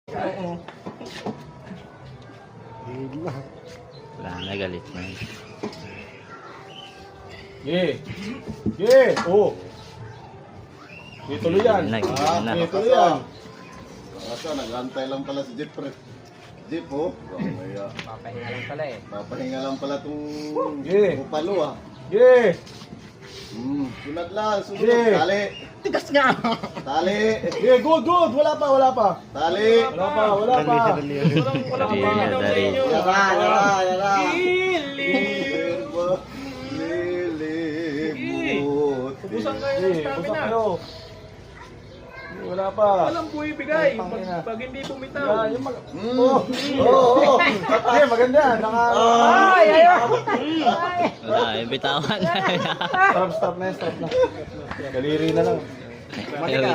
Oo. Wala na, galit na. Oh. Tuloy yan. Gigil na. Tuloy yan. Asa, nag-antay lang pala si Jeep. Jeep, oh. Papahinga lang pala eh. Papahinga lang pala itong Yeah. upalo, ah. Sunod lang, sunod. Yeah. Tali. Tigas nga! Tali. Good. Wala pa. Tali. Wala pa. Walang Dari. Yara. Lili! Lilibot. Ubusan kayo ng stamina. Wala pa. Walang buhay bigay. Ang tangina. Pag hindi bumitaw. Yung Oo. maganda. Wala, bitawan na. Stop na. Galiri na lang. Ayun na.